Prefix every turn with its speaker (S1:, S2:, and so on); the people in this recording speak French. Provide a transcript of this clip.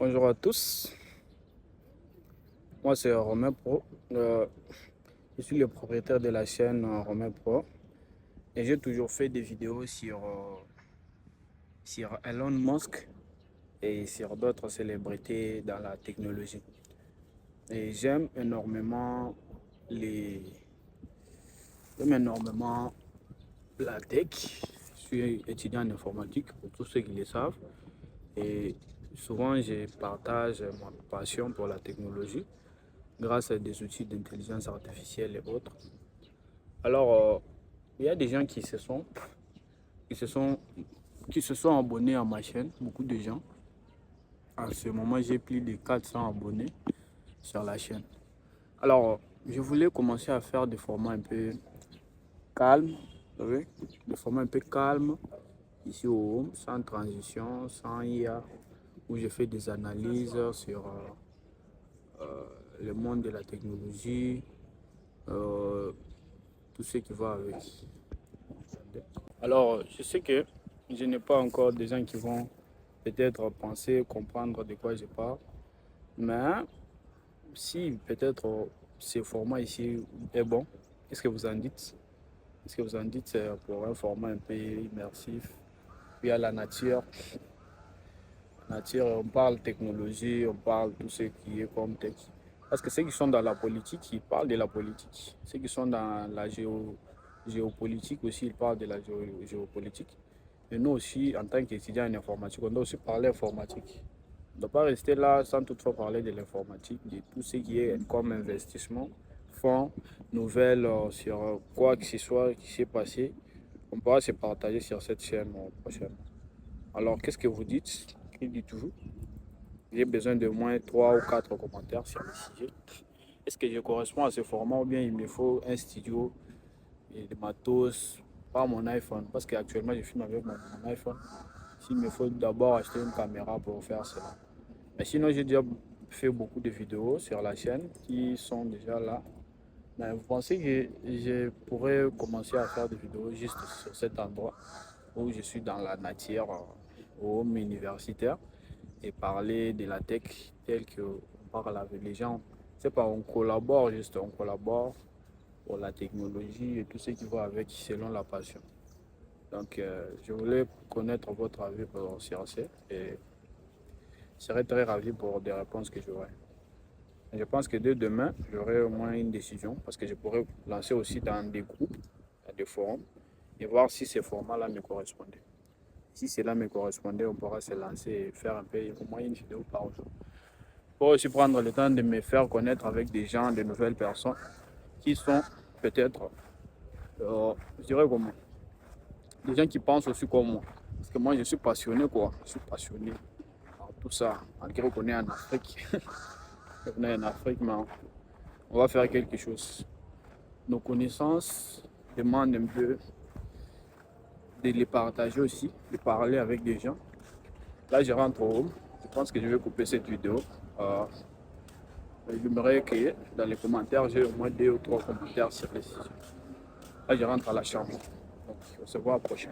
S1: Bonjour à tous, moi c'est Romain Pro. Je suis le propriétaire de la chaîne Romain Pro et j'ai toujours fait des vidéos sur Elon Musk et sur d'autres célébrités dans la technologie. Et les... j'aime énormément la tech. Je suis étudiant en informatique pour tous ceux qui le savent et souvent je partage ma passion pour la technologie grâce à des outils d'intelligence artificielle et autres. Alors, il y a des gens qui se sont, qui se sont abonnés à ma chaîne, beaucoup de gens. En ce moment, j'ai plus de 400 abonnés sur la chaîne. Alors, je voulais commencer à faire des formats un peu calmes, vous savez, des formats un peu calmes, ici au home, sans transition, sans IA, où je fais des analyses sur le monde de la technologie, euh, tout ce qui va avec. Alors, je sais que je n'ai pas encore des gens qui vont peut-être penser, comprendre de quoi je parle, mais si peut-être ce format ici est bon, qu'est-ce que vous en dites? Qu'est-ce que vous en dites pour un format un peu immersif? Puis à la nature, on parle technologie, on parle tout ce qui est comme tech. Parce que ceux qui sont dans la politique, ils parlent de la politique. Ceux qui sont dans la géopolitique aussi, ils parlent de la géopolitique. Et nous aussi, en tant qu'étudiants en informatique, on doit aussi parler informatique. On ne doit pas rester là sans toutefois parler de l'informatique, de tout ce qui est comme investissement, fonds, nouvelles sur quoi que ce soit qui s'est passé. On pourra se partager sur cette chaîne prochainement. Alors, qu'est-ce que vous dites? Qui dit toujours? J'ai besoin de moins 3 ou 4 commentaires sur le sujet. Est-ce que je corresponds à ce format ou bien il me faut un studio et des matos, pas mon iPhone, parce qu'actuellement je filme avec mon iPhone. S'il me faut d'abord acheter une caméra pour faire cela. Mais sinon, j'ai déjà fait beaucoup de vidéos sur la chaîne qui sont déjà là. Mais vous pensez que je pourrais commencer à faire des vidéos juste sur cet endroit où je suis dans la nature, au home universitaire, et parler de la tech telle qu'on parle avec les gens. C'est pas, on collabore juste, on collabore pour la technologie et tout ce qui va avec selon la passion. Donc, je voulais connaître votre avis sur ça et je serais très ravi pour des réponses que j'aurai. Je pense que dès demain, j'aurai au moins une décision parce que je pourrais lancer aussi dans des groupes, dans des forums et voir si ces formats-là me correspondaient. Si cela me correspondait, on pourra se lancer et faire un peu au moins une vidéo par jour. Pour aussi prendre le temps de me faire connaître avec des gens, de nouvelles personnes qui sont peut-être, je dirais comment, des gens qui pensent aussi comme moi. Parce que moi, je suis passionné, quoi. Je suis passionné par tout ça. Malgré qu'on est en Afrique, on est en Afrique, mais on va faire quelque chose. Nos connaissances demandent un peu de les partager aussi, de parler avec des gens. Là, je rentre au home. Je pense que je vais couper cette vidéo. J'aimerais que dans les commentaires, j'ai au moins 2 ou 3 commentaires sur les sujets. Là, je rentre à la chambre. Donc, on se voit à la prochaine.